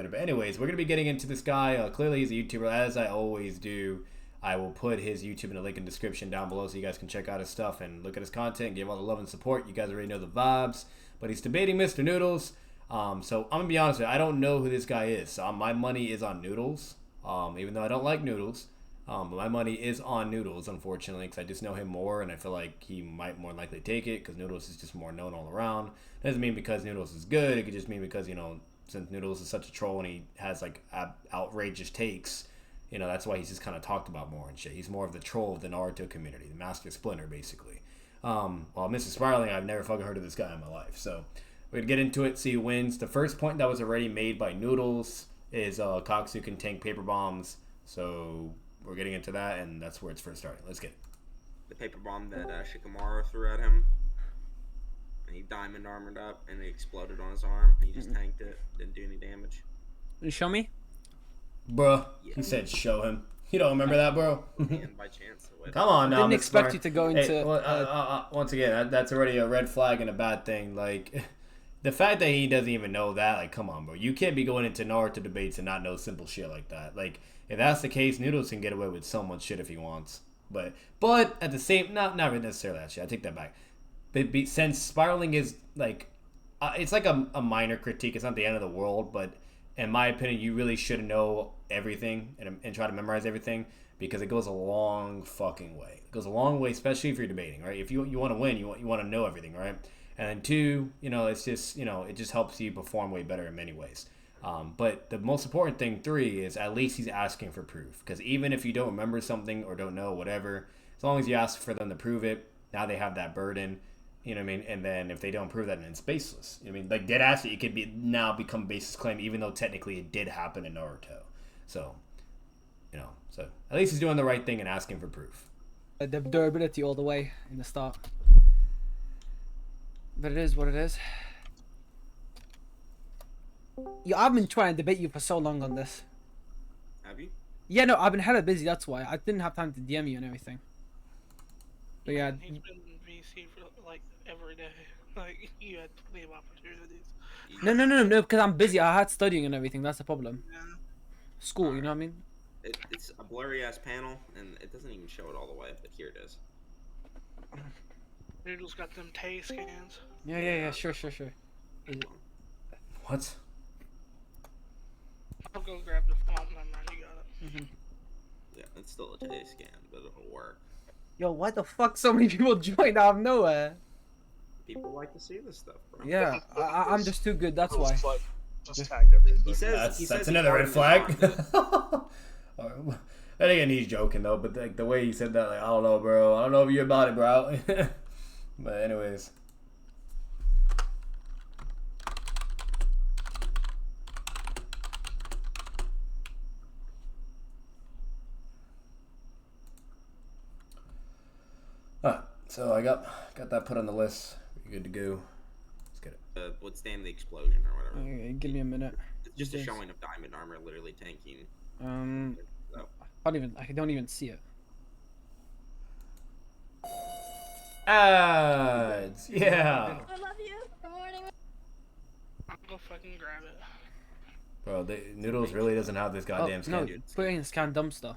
a bit. Anyways, we're going to be getting into this guy. Clearly, he's a YouTuber, as I always do. I will put his YouTube in the link in the description down below so you guys can check out his stuff and look at his content, give all the love and support. You guys already know the vibes. But he's debating Mr. Noodles. So I'm going to be honest with you. I don't know who this guy is. So my money is on Noodles, even though I don't like noodles. But my money is on Noodles, unfortunately, because I just know him more, and I feel like he might more likely take it because Noodles is just more known all around. Doesn't mean because Noodles is good. It could just mean because, you know, since Noodles is such a troll and he has, like, outrageous takes, you know, that's why he's just kind of talked about more and shit. He's more of the troll of the Naruto community, the Master Splinter, basically. While Mrs. Spiraling, I've never fucking heard of this guy in my life. So we're going to get into it, see who wins. The first point that was already made by Noodles is Kakuzu can tank paper bombs. So we're getting into that, and that's where it's first starting. Let's get it. The paper bomb that Shikamaru threw at him. And he diamond armored up, and it exploded on his arm. He just tanked it, didn't do any damage. You show me? Bruh, yeah. He said show him. You don't remember that, bro? And by chance, come on now. Didn't expect you to go into. Hey, once again, that's already a red flag and a bad thing. Like, the fact that he doesn't even know that, like, come on, bro. You can't be going into Naruto debates and not know simple shit like that. Like, if that's the case, Noodles can get away with so much shit if he wants. But at the same, not necessarily that shit. I take that back. But since spiraling is like, it's like a minor critique. It's not the end of the world, but in my opinion, you really should know everything and try to memorize everything because it goes a long fucking way. It goes a long way, especially if you're debating, right? If you want to win, you want to know everything, right? And then two, you know, it's just, you know, it just helps you perform way better in many ways. But the most important thing, three, is at least he's asking for proof. Because even if you don't remember something or don't know, whatever, as long as you ask for them to prove it, now they have that burden. You know what I mean? And then if they don't prove that, then it's baseless. I mean, like, dead ass, it could become baseless claim, even though technically it did happen in Naruto. So, you know, so at least he's doing the right thing and asking for proof. The durability all the way in the start. But it is what it is. Yeah, I've been trying to debate you for so long on this. Have you? Yeah, no, I've been hella busy, that's why. I didn't have time to DM you and everything. But yeah. He's been VC for like every day. Like, you had plenty of opportunities. No, because I'm busy. I had studying and everything, that's the problem. Yeah. School, you know what I mean? It's a blurry ass panel, and it doesn't even show it all the way, but here it is. Noodles got them Tay scans. Yeah, sure. What? I'll go grab the font. Never mind, you got it. Yeah, it's still a Tay scan, but it'll work. Yo, why the fuck so many people joined out of nowhere? People like to see this stuff, bro. Yeah, I'm just too good, that's why. Just tagged everything. He says that's another red flag. And again, he's joking though, but like the way he said that, like, I don't know, bro. I don't know if you're about it, bro. But anyways. Alright, so I got that put on the list. You're good to go. Let's get it. Withstand the explosion or whatever. Okay, give me a minute. It's just a showing of diamond armor literally tanking. So. I don't even see it. Ads, yeah. I love you. Good morning. I'll go fucking grab it. Bro, Noodles really doesn't have this goddamn scan. No, put it in scan dumpster.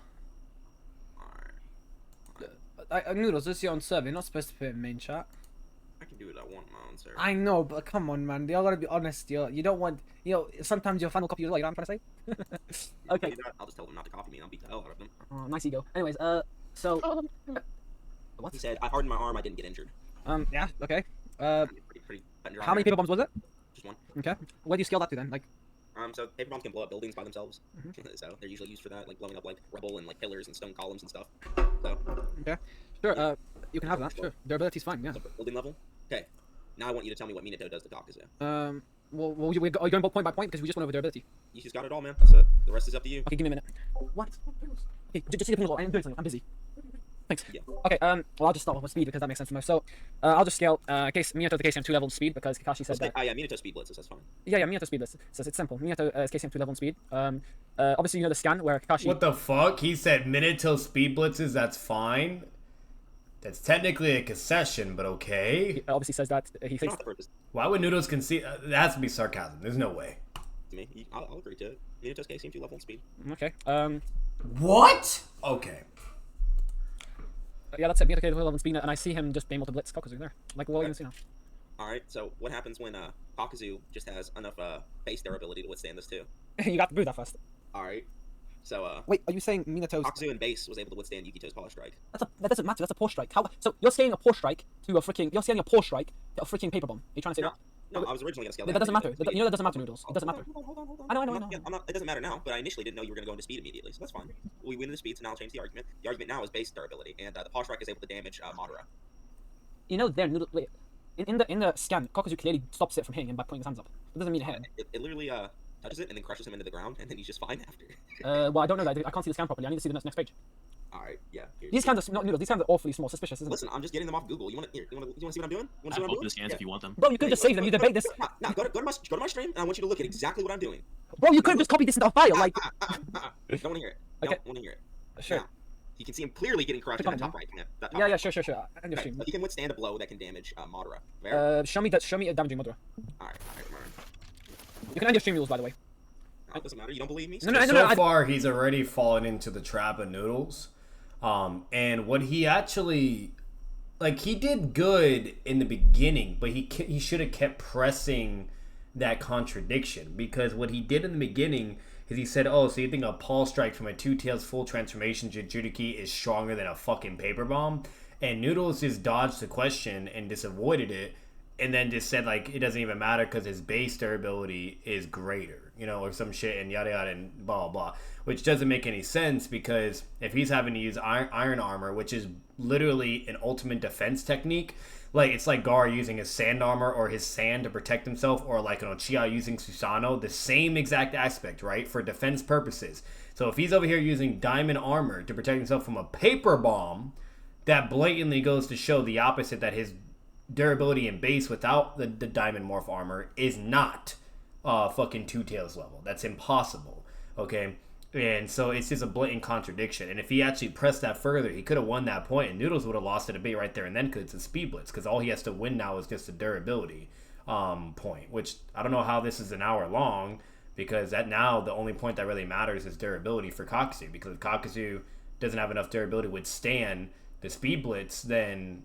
Alright. Noodles, this is your own server. You're not supposed to put it in main chat. I can do what I want in my own server. I know, but come on, man. You all gotta be honest. You don't want. Sometimes your final copy as well. You know what I'm trying to say? Okay. I'll just tell them not to copy me and I'll beat the hell out of them. Oh, nice ego. Anyways, so. What? He said, I hardened my arm, I didn't get injured. Yeah, okay. Pretty How many paper bombs was it? Just one. Okay. Where do you scale that to then? Like. So paper bombs can blow up buildings by themselves. So they're usually used for that, like blowing up like rubble and like pillars and stone columns and stuff. So. Okay. Sure. You can have that. Sure. Durability's fine. Yeah. So building level. Okay. Now I want you to tell me what Minato does to Kakuzu. Well, are you going point by point because we just went over durability? You just got it all, man. That's it. The rest is up to you. Okay, give me a minute. What? Okay, just see the ping. I'm doing something. I'm busy. Thanks. Yeah. Okay, well, I'll just start with speed because that makes sense the most. So, I'll just scale Minato to KCM 2 level speed because Kakashi says that. Yeah, Minato speed blitzes, that's fine. Yeah, Minato speed blitzes. So it's simple. Minato is KCM 2 level speed. Obviously, you know the scan where Kakashi. What the fuck? He said Minato speed blitzes, that's fine. That's technically a concession, but okay. He obviously says that. He thinks. Why would Noodles concede? It has to be sarcasm. There's no way. to me. I'll agree to it. Minato's case seems to level in speed. Okay. What? Okay. Yeah, that's it. Minato level 11 speed, and I see him just being able to blitz Kakuzu there. Like, what are you gonna see now? Alright, so what happens when Kakuzu just has enough base durability to withstand this too? You got to prove that first. Alright. So Wait, are you saying Minato's... Kakuzu in base was able to withstand Yukito's Power Strike. That doesn't matter. That's a pore strike. How? So you're scaling a pore strike to a freaking... You're scaling a pore strike to a freaking paper bomb. Are you trying to say that? No, I was originally gonna scale That doesn't matter. You know that doesn't matter, Noodles. It doesn't matter. Hold on. I know. Yeah, it doesn't matter now, but I initially didn't know you were gonna go into speed immediately, so that's fine. We win the speed, so now I'll change the argument. The argument now is base durability, and the Power Strike is able to damage Madara. You know, there, Noodle... Wait. In the scan, Kakuzu clearly stops it from hitting him by putting his hands up. It doesn't mean it hit him. It literally touches it and then crushes him into the ground, and then he's just fine after. Well, I don't know that. I can't see the scan properly. I need to see the next page. Alright, yeah. These scans are... Noodles, these scans are awfully small. Suspicious, isn't it? Listen, I'm just getting them off Google. You wanna see what I'm doing? I have both of the scans if you want them. Bro, you could just save them. You debate this. No, go to my stream, and I want you to look at exactly what I'm doing. Bro, you could just copy this into a file. Like... Don't want to hear it. Okay. Don't want to hear it. Sure. Now, you can see him clearly getting crushed in the top right. Yeah, sure. And your Right, stream. but he can withstand a blow that can damage Madara. Fair? Show me a damaging Madara. Alright. You can end your stream rules, by the way. No, it doesn't matter. You don't believe me? So far, he's already fallen into the trap of Noodles. And what he actually... Like, he did good in the beginning, but he should have kept pressing that contradiction. Because what he did in the beginning is he said, oh, so you think a Paul Strike from a Two Tails full transformation Jinchuriki is stronger than a fucking paper bomb? And Noodles just dodged the question and just avoided it. And then just said, like, it doesn't even matter because his base durability is greater, you know, or some shit and yada yada and blah, blah, which doesn't make any sense because if he's having to use iron armor, which is literally an ultimate defense technique, like, it's like Gar using his sand armor or his sand to protect himself, or like an Uchiha using Susanoo, the same exact aspect, right, for defense purposes. So if he's over here using diamond armor to protect himself from a paper bomb, that blatantly goes to show the opposite, that his durability and base without the diamond morph armor is not fucking Two Tails level. That's impossible. Okay, and so it's just a blatant contradiction. And if he actually pressed that further, he could have won that point, and Noodles would have lost the debate right there and then because it's a speed blitz. Because all he has to win now is just a durability point, which I don't know how this is an hour long, because that now the only point that really matters is durability for Kakuzu. Because if Kakuzu doesn't have enough durability to withstand the speed blitz, then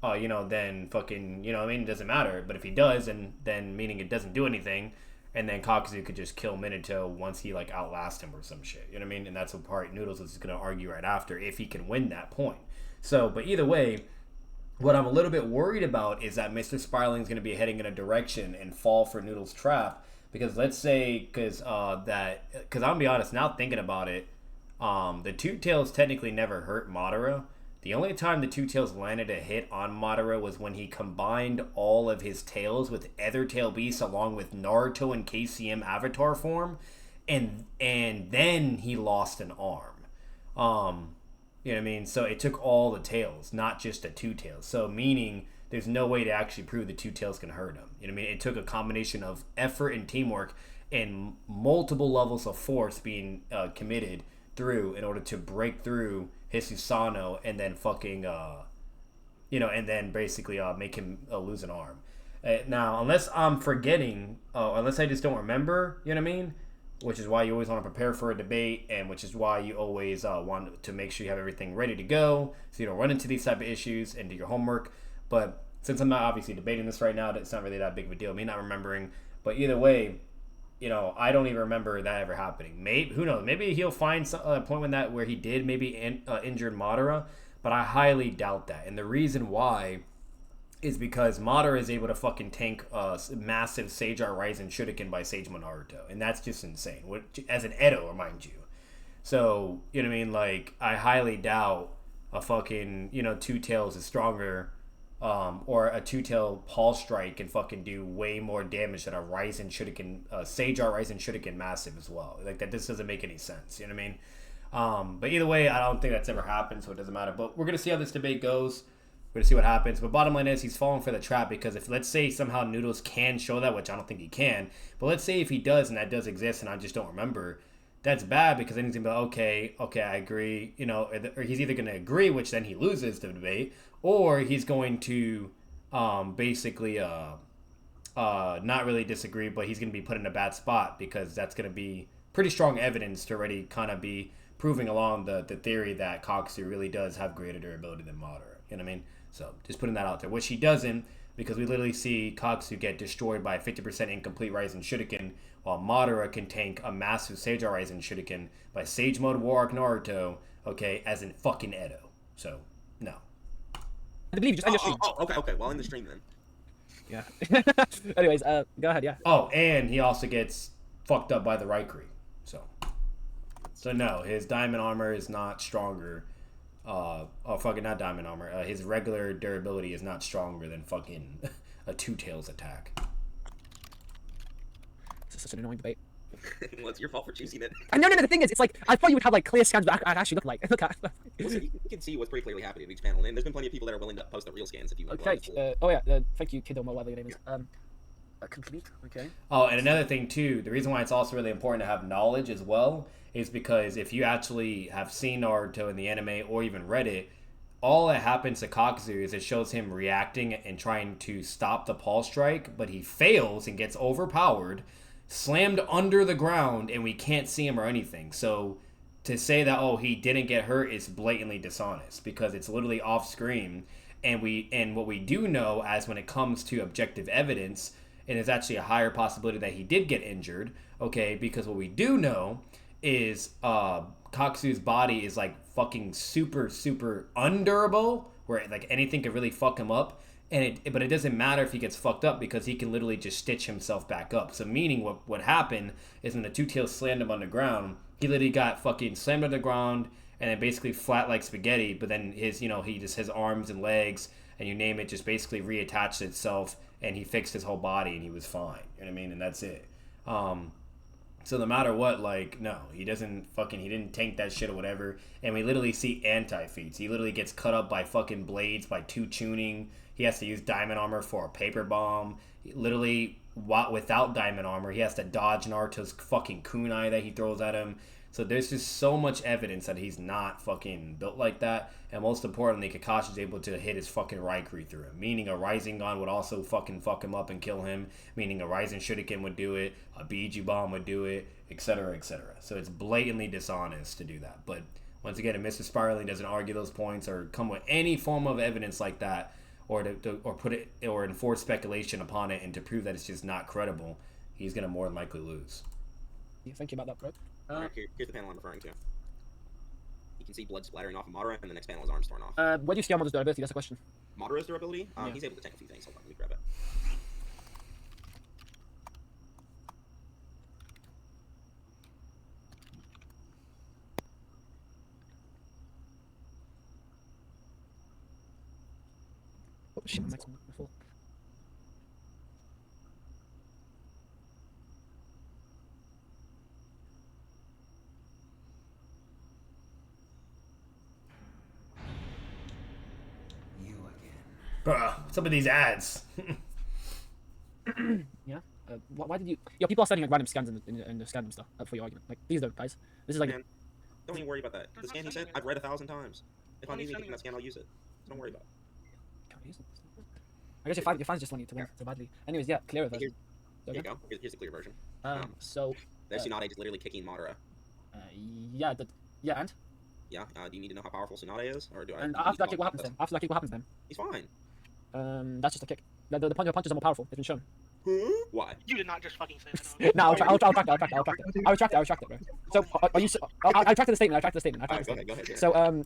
then fucking, you know what I mean, it doesn't matter. But if he does, and then meaning it doesn't do anything, and then Kakuzu could just kill Minato once he, like, outlasts him or some shit, you know what I mean? And that's what part Noodles is going to argue right after, if he can win that point. So, but either way, what I'm a little bit worried about is that Mr. Spiraling is going to be heading in a direction and fall for Noodles' trap, because let's say, because I'm going to be honest, now thinking about it, the Two Tails technically never hurt Madara. The only time the Two Tails landed a hit on Madara was when he combined all of his tails with Ether Tail Beast along with Naruto and KCM Avatar form, and then he lost an arm. You know what I mean? So it took all the tails, not just the Two Tails. So meaning there's no way to actually prove the Two Tails can hurt him. You know what I mean? It took a combination of effort and teamwork and multiple levels of force being committed through in order to break through his Susanoo and then fucking and then basically make him lose an arm. Now, unless I'm forgetting, unless I just don't remember, you know what I mean, which is why you always want to prepare for a debate, and which is why you always want to make sure you have everything ready to go so you don't run into these type of issues and do your homework. But since I'm not obviously debating this right now, it's not really that big of a deal, me not remembering. But either way, you know, I don't even remember that ever happening. Maybe, who knows? Maybe he'll find a point where he did maybe injured Madara, but I highly doubt that. And the reason why is because Madara is able to fucking tank a massive Sage Art Rising Shuriken by Sage Naruto, and that's just insane. As an Edo, mind you. So, you know what I mean? Like, I highly doubt a fucking, Two Tails is stronger. Or a Two-Tail Paul Strike can fucking do way more damage than a Rising Shuriken, Sage Art Rising Shuriken Massive as well. Like, that, this doesn't make any sense, you know what I mean? But either way, I don't think that's ever happened, so it doesn't matter. But we're going to see how this debate goes. We're going to see what happens. But bottom line is, he's falling for the trap, because if, let's say, somehow Noodles can show that, which I don't think he can, but let's say if he does, and that does exist, and I just don't remember, that's bad, because then he's going to be like, okay, I agree, or he's either going to agree, which then he loses the debate, or he's going to basically not really disagree, but he's going to be put in a bad spot because that's going to be pretty strong evidence to already kind of be proving along the theory that Kakuzu really does have greater durability than Madara. You know what I mean? So just putting that out there, which he doesn't, because we literally see Kakuzu get destroyed by a 50% incomplete Rising Shuriken, while Madara can tank a massive Sage Rising Shuriken by Sage Mode War Arc Naruto, okay, as in fucking Edo. So, no. I believe you just end your stream. Okay. Well, in the stream then. Yeah. Anyways, go ahead, yeah. Oh, and he also gets fucked up by the Raikiri. So no, his diamond armor is not stronger. Not diamond armor. His regular durability is not stronger than fucking a Two Tails attack. This is such an annoying debate. Well, it's your fault for choosing it. No. The thing is, it's like I thought you would have like clear scans that actually look like. Look at. Well, so you can see what's pretty clearly happening in each panel, and there's been plenty of people that are willing to post the real scans if you want. Okay. Thank you, Kiddo, whatever your name is. Complete. Okay. Oh, and another thing too, the reason why it's also really important to have knowledge as well is because if you actually have seen Naruto in the anime or even read it, all that happens to Kakuzu is it shows him reacting and trying to stop the Pulse Strike, but he fails and gets overpowered, slammed under the ground, and we can't see him or anything. So to say that, oh, he didn't get hurt is blatantly dishonest because it's literally off screen. And what we do know, as when it comes to objective evidence, and it's actually a higher possibility that he did get injured, okay, because what we do know is Kakuzu's body is like fucking super undurable, where like anything could really fuck him up, but it doesn't matter if he gets fucked up because he can literally just stitch himself back up. So meaning what happened is when the Two Tails slammed him on the ground, he literally got fucking slammed on the ground and then basically flat like spaghetti, but then his his arms and legs and you name it just basically reattached itself and he fixed his whole body and he was fine. You know what I mean? And that's it. So no matter what, like, no, he didn't tank that shit or whatever. And we literally see anti-feats. He literally gets cut up by fucking blades, by two tuning. He has to use diamond armor for a paper bomb. Literally, without diamond armor, he has to dodge Naruto's fucking kunai that he throws at him. So there's just so much evidence that he's not fucking built like that. And most importantly, Kakashi's able to hit his fucking Raikiri through him. Meaning a Rising Gun would also fucking fuck him up and kill him. Meaning a Rising Shuriken would do it. A Biju Bomb would do it. Etc. etc. So it's blatantly dishonest to do that. But once again, if Mr. Spiraling doesn't argue those points or come with any form of evidence like that, or put it or enforce speculation upon it and to prove that it's just not credible, he's gonna more than likely lose. Yeah, thank you about that, bro. Here's the panel I'm referring to. You can see blood splattering off of Madara, and the next panel is arms torn off. Where do you see Madara's durability? That's the question. Madara's durability? Yeah. He's able to tank a few things. Hold on, let me grab it. Oh shit, my mic's full. Bruh, some of these ads. Yeah. Why did you? Yo, people are sending like random scans in the scandom stuff for your argument. Like, please don't, guys. This is like. Man, don't even worry about that. The scan he said, I've read 1,000 times. If I need anything in that scan, I'll use it. So don't worry about it. Can't use it. I guess your fans just want you to win so badly. Anyways, yeah, clear with us. Here you go. Here's the clear version. So. There's Tsunade just literally kicking Madara. Yeah, and? Yeah, do you need to know how powerful Tsunade is? Or do I? And after that kick, what happens then? After that kick, what happens then? He's fine. That's just a kick. The punches are more powerful. It's been shown. Why? You did not just fucking say that. No, I'll retract it, bro. So, are you? I retracted the statement. Alright, go ahead. So,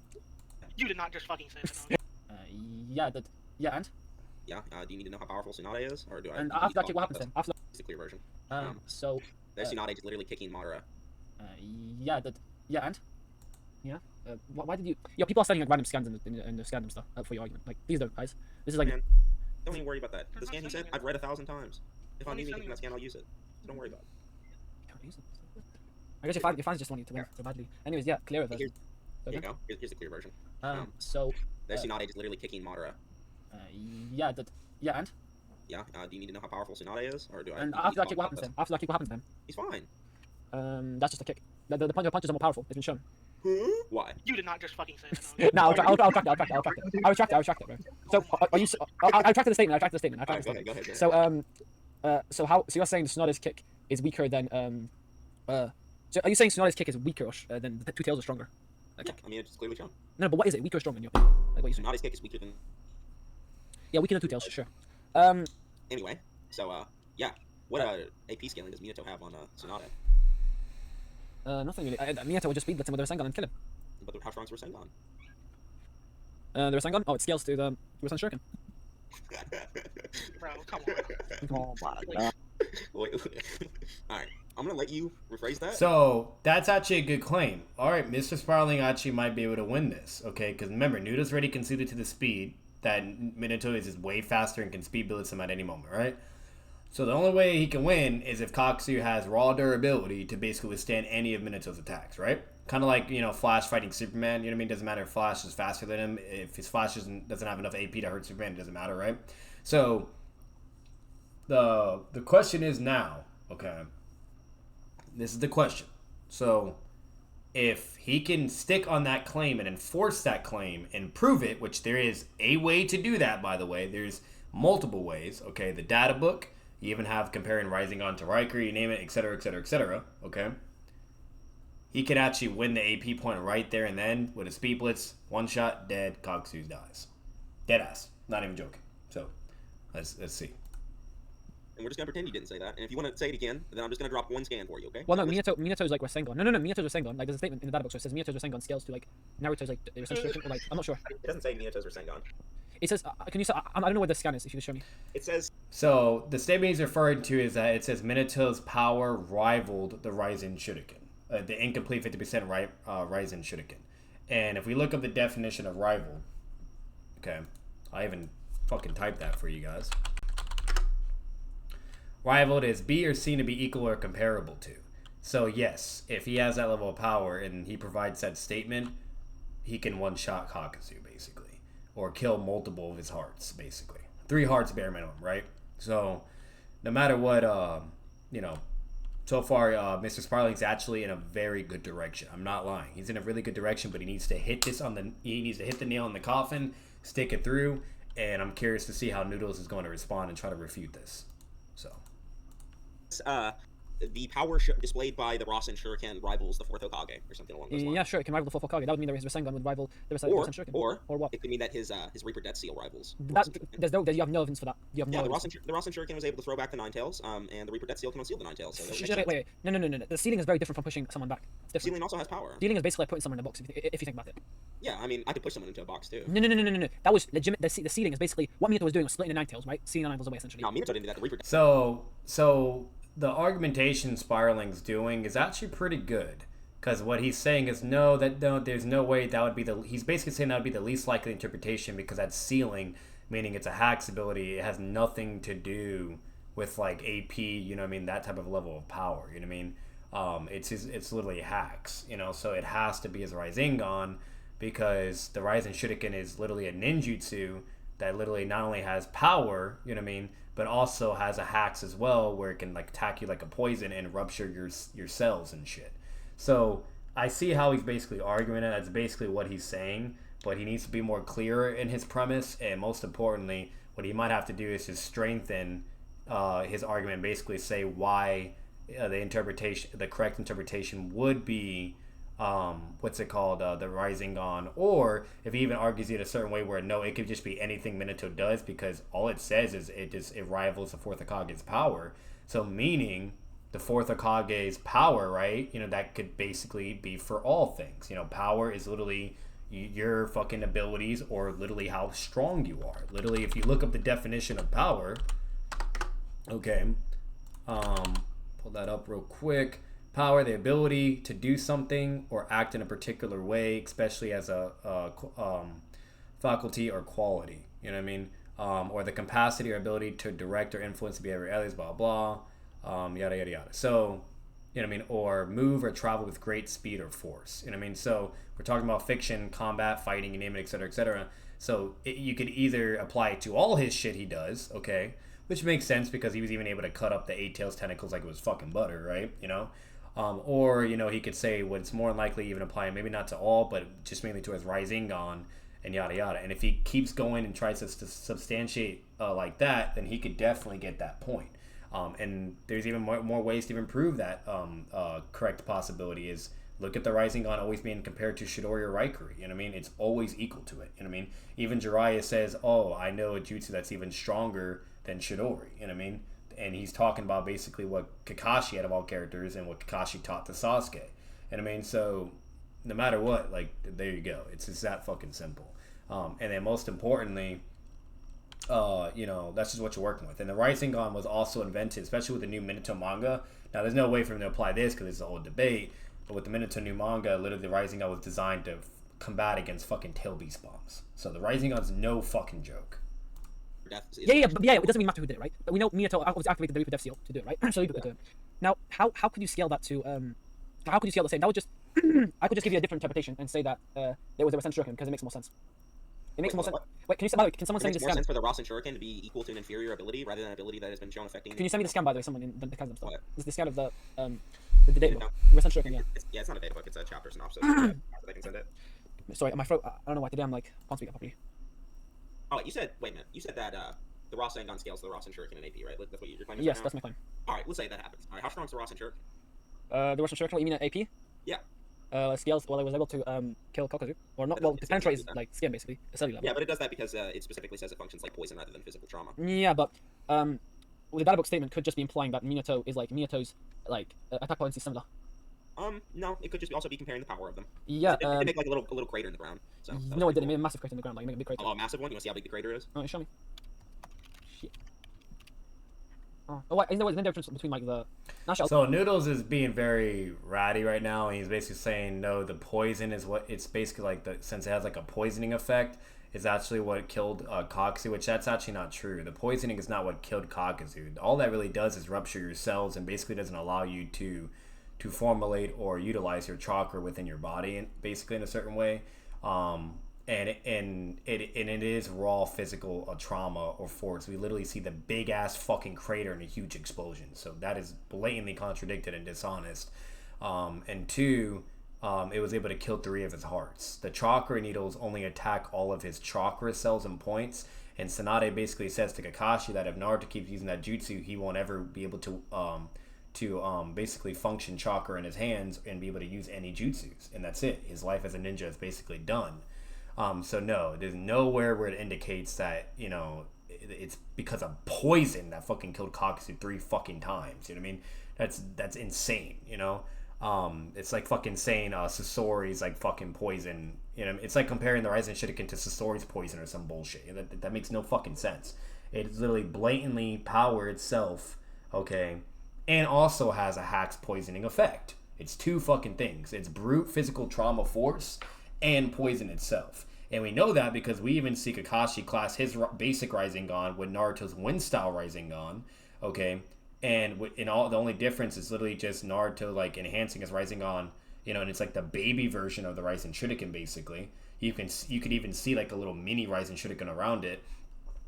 You did not just fucking say that. yeah, and? Yeah, do you need to know how powerful Tsunade is? Or do I? And after that kick, what happens then? After. It's the clear version. So. There's Tsunade just literally kicking Madara. Yeah, and? Yeah. Why did you? Yo, people are sending like random scans in the scandom stuff for your argument. Like, please don't, guys. This is like. Man, don't even worry about that. The scan he said, I've read 1,000 times. If I need anything in that scan, I'll use it. So don't worry about it. Can't use it. I guess your fans just want you to win so badly. Anyways, yeah, clear with us. Here you go. Here's the clear version. So. There's Tsunade just literally kicking Madara. Yeah, and? Yeah, do you need to know how powerful Tsunade is? Or do I? And after that kick, what happens then? He's fine. That's just a kick. The punches are more powerful. It's been shown. Why? You did not just fucking say that. No, I'll retract it, bro. So, are you? I retracted the statement. Alright, go ahead. So, So you're saying the Sonoda's kick is weaker than So are you saying Sonoda's kick is weaker than the Two Tails are stronger? Yeah, Kick. I mean, it's clearly shown. No, but what is it? Weaker or stronger in your opinion? Like what you saying? Sonata's kick is weaker than. Yeah, weaker than Two Tails, sure. Anyway, so yeah, what AP scaling does Minato have on Sonata? Nothing really. Minato would just beat him with the Rasengan and kill him. But how strong is Rasengan? The Rasengan? Oh, it scales to the Rasen Shuriken. Bro, come on. Oh my Wait, Wait. All right, I'm gonna let you rephrase that. So that's actually a good claim. All right, Mr. Spiraling actually might be able to win this, okay? Because remember, Nuda's already conceded to the speed that Minato is just way faster and can speed blitz him at any moment, right? So the only way he can win is if Kakuzu has raw durability to basically withstand any of Minato's attacks, right? Kind of like, Flash fighting Superman. You know what I mean? Doesn't matter if Flash is faster than him. If his Flash doesn't have enough AP to hurt Superman, it doesn't matter, right? So the question is now, okay? This is the question. So if he can stick on that claim and enforce that claim and prove it, which there is a way to do that, by the way. There's multiple ways, okay? The data book, you even have comparing Rasengan to Riker, you name it, etc., etc., etc., okay? He could actually win the AP point right there and then with a speed blitz, one shot, dead, Kakuzu dies. Dead ass. Not even joking. So, let's see. And we're just gonna pretend you didn't say that. And if you want to say it again, then I'm just gonna drop one scan for you, okay? Well, no, Minato's like Rasengan. No, Minato's Rasengan. Like, there's a statement in the data book where it says Minato's Rasengan scales to like Naruto's like Rasen Shuriken. Or, like, I'm not sure. It doesn't say Minato's Rasengan. It says, can you say? I don't know where the scan is. If you could show me. It says. So, the statement he's referring to is that it says Minato's power rivaled the Rasen Shuriken. The incomplete 50% Rasen Shuriken. And if we look up the definition of rival, okay, I even fucking typed that for you guys. Rivaled is be or seen to be equal or comparable to. So yes, if he has that level of power and he provides that statement, he can one-shot Kakuzu, basically. Or kill multiple of his hearts, basically. 3 hearts bare minimum, right? So, no matter what, so far, Mr. Sparling's actually in a very good direction. I'm not lying. He's in a really good direction, but he needs to hit the nail in the coffin, stick it through, and I'm curious to see how Noodles is going to respond and try to refute this. So. The power displayed by the Rasen Shuriken rivals the 4th Hokage, or something along those lines. Yeah, sure, it can rival the 4th Hokage. That would mean that his Rasengan would rival the Rasen Shuriken. Or what? It could mean that his Reaper Death Seal rivals. You have no evidence for that. You have no evidence. The Rasen Shuriken was able to throw back the Nine Tails, and the Reaper Death Seal can unseal the Nine Tails. So wait. No. The sealing is very different from pushing someone back. It's different. Sealing also has power. Sealing is basically like putting someone in a box, if you think about it. Yeah, I mean, I could push someone into a box, too. No. That was legitimate. The sealing is basically what Minato was doing was splitting the Nine Tails, right? Sealing the Nine Tails away, essentially. No, Minato didn't do that. The Reaper. So the argumentation Spiraling's doing is actually pretty good, because what he's saying is there's no way that would be he's basically saying that would be the least likely interpretation, because that's sealing, meaning it's a hacks ability. It has nothing to do with like AP, that type of level of power, you know what I mean? It's literally hacks, so it has to be his Rasengan, because the Rasen Shuriken is literally a ninjutsu that literally not only has power, you know what I mean, but also has a hacks as well, where it can like attack you like a poison and rupture your cells and shit. So I see how he's basically arguing it. That's basically what he's saying, but he needs to be more clear in his premise, and most importantly, what he might have to do is to strengthen his argument, basically say why the correct interpretation would be the Rasengan, or if he even argues it a certain way where no, it could just be anything Minato does, because all it says is it rivals the 4th Hokage's power. So meaning the 4th Hokage's power, right? That could basically be for all things. Power is literally your fucking abilities, or literally how strong you are. Literally, if you look up the definition of power, okay, pull that up real quick. Power, the ability to do something or act in a particular way, especially as a faculty or quality. You know what I mean? Or the capacity or ability to direct or influence the behavior of others, blah, blah, yada, yada, yada. So, you know what I mean? Or move or travel with great speed or force. You know what I mean? So, we're talking about fiction, combat, fighting, you name it, etc., etc. So, you could either apply it to all his shit he does, okay? Which makes sense, because he was even able to cut up the 8 tails tentacles like it was fucking butter, right? Or he could say what's more likely even applying, maybe not to all, but just mainly to his Rasengan and yada yada. And if he keeps going and tries to substantiate like that, then he could definitely get that point. And there's even more ways to even prove that correct possibility is look at the Rasengan always being compared to Chidori or Raikuri. You know what I mean? It's always equal to it. You know what I mean? Even Jiraiya says, oh, I know a jutsu that's even stronger than Chidori. You know what I mean? And he's talking about basically what Kakashi, out of all characters, and what Kakashi taught to Sasuke. You know what I mean? So no matter what, like, there you go. It's just that fucking simple. And then most importantly, that's just what you're working with. And the Rasengan was also invented, especially with the new Minato manga. Now, there's no way for him to apply this because it's a whole debate. But with the Minato new manga, literally the Rasengan was designed to combat against fucking tail beast bombs. So the Rasengan's no fucking joke. Yeah, but it doesn't really matter who did it, right? But we know Minato was activated the Reaper Death Seal to do it, right? So Reaper could do it. Now, how could you scale that to how could you scale the same? That would just I could just give you a different interpretation and say that there was a Rasen Shuriken because it makes more sense. It makes more sense. Wait, can you by the way, can someone send me the scan? It makes scan? more sense for the Rasen Shuriken to be equal to an inferior ability rather than an ability that has been shown affecting. Can you send me the scan by the way? Someone in the Kazam stuff. What? It's the scan of the data book. Rasen Shuriken, yeah. It's not a data book. It's a chapter synopsis. I can send it. Sorry, my throat. I don't know why today I'm like can't speak up properly. Oh, wait a minute. You said that the Rasengan scales to the Rasen Shuriken in AP, right? That's what you're claiming. Yes, right that's my claim. All right, let's say that happens. All right, how strong is the Rasen Shuriken? The Rasen Shuriken, what you mean at AP? Yeah. Scales. Well, I was able to kill Kakuzu, or not. Well, to penetrate his like skin basically, a cellular level. Yeah, but it does that because it specifically says it functions like poison rather than physical trauma. Yeah, but well, the data book statement could just be implying that Minato's attack potency is similar. No, it could just also be comparing the power of them. Yeah. It make like a little crater in the ground. So no, it didn't. It made a massive crater in the ground, like make a big crater. Oh, a massive one. You want to see how big the crater is? Oh, show me. Shit. Oh, wait, isn't there a difference between like the? So Noodles is being very ratty right now, and he's basically saying no, the poison is what it's basically like. Since it has like a poisoning effect, is actually what killed Kakuzu, which that's actually not true. The poisoning is not what killed Kakuzu. All that really does is rupture your cells and basically doesn't allow you to formulate or utilize your chakra within your body, and basically in a certain way. And it is raw physical trauma or force. We literally see the big ass fucking crater and a huge explosion. So that is blatantly contradicted and dishonest. And two, it was able to kill 3 of his hearts. The chakra needles only attack all of his chakra cells and points. And Tsunade basically says to Kakashi that if Naruto keeps using that jutsu, he won't ever be able to basically function chakra in his hands and be able to use any jutsus. And that's it. His life as a ninja is basically done. So no, there's nowhere where it indicates that, it's because of poison that fucking killed Kakuzu 3 fucking times. You know what I mean? That's insane, It's like fucking saying Sasori's like fucking poison. It's like comparing the Rasen Shuriken to Sasori's poison or some bullshit. That makes no fucking sense. It's literally blatantly power itself, okay, and also has a Hack's poisoning effect. It's 2 fucking things. It's brute physical trauma force and poison itself. And we know that because we even see Kakashi class his basic Rasengan with Naruto's wind style Rasengan, okay? And the only difference is literally just Naruto like enhancing his Rasengan, and it's like the baby version of the Rasen Shuriken basically. You could even see like a little mini Rasen Shuriken around it,